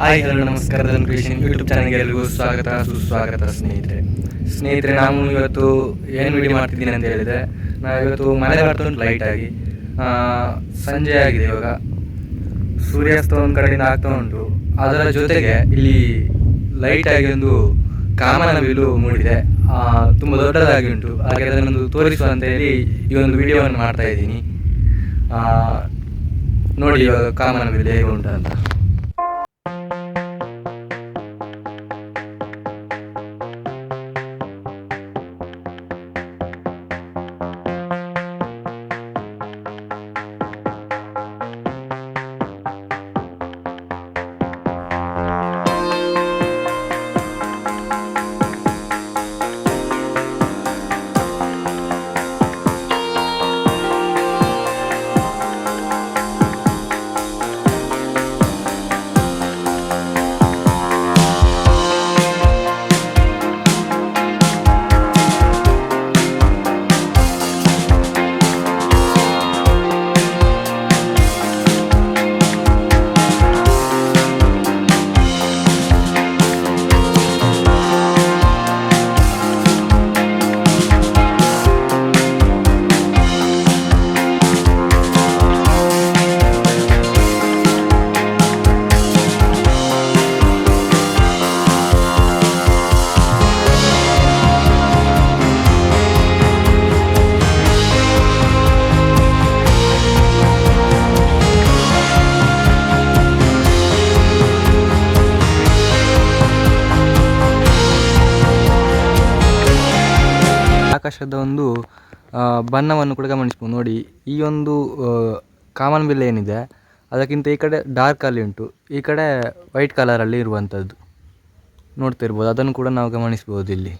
Hi hello ನಮಸ್ಕಾರ creation YouTube ಚಾನಲ್ಗೆ ಎಲ್ಲರಿಗೂ ಸ್ವಾಗತ ಸುಸ್ವಾಗತ ಸ್ನೇಹಿತರೆ ನಾನು ಇವತ್ತು ಏನು ವಿಡಿಯೋ ಮಾಡ್ತಿದ್ದೀನಿ ಅಂತ ಹೇಳಿದರೆ, ನಾವು ಇವತ್ತು ಮಳೆ ಬರ್ತಾ ಉಂಟು ಲೈಟಾಗಿ, ಸಂಜೆ ಆಗಿದೆ. ಇವಾಗ ಸೂರ್ಯಾಸ್ತ ಒಂದು ಕಡೆಯಿಂದ ಆಗ್ತಾ ಉಂಟು. ಅದರ ಜೊತೆಗೆ ಇಲ್ಲಿ ಲೈಟಾಗಿ ಒಂದು ಕಾಮನಬಿಲ್ಲು ಮೂಡಿದೆ, ತುಂಬ ದೊಡ್ಡದಾಗಿ ಉಂಟು. ಹಾಗೆ ಅದನ್ನೊಂದು ತೋರಿಸುವ ಅಂತ ಹೇಳಿ ಈ ಒಂದು ವಿಡಿಯೋವನ್ನು ಮಾಡ್ತಾ ಇದ್ದೀನಿ. ನೋಡಿ ಇವಾಗ ಕಾಮನಬಿಲ್ಲು ಹೇಗೆ ಉಂಟು ಅಂತ. ಆಕಾಶದ ಒಂದು ಬಣ್ಣವನ್ನು ಕೂಡ ಗಮನಿಸ್ಬೋದು. ನೋಡಿ, ಈ ಒಂದು ಕಾಮನಬಿಲ್ಲು ಏನಿದೆ ಅದಕ್ಕಿಂತ ಈ ಕಡೆ ಡಾರ್ಕಲ್ಲಿ ಉಂಟು, ಈ ಕಡೆ ವೈಟ್ ಕಲರಲ್ಲಿ ಇರುವಂಥದ್ದು ನೋಡ್ತಿರ್ಬೋದು. ಅದನ್ನು ಕೂಡ ನಾವು ಗಮನಿಸ್ಬೋದು ಇಲ್ಲಿ.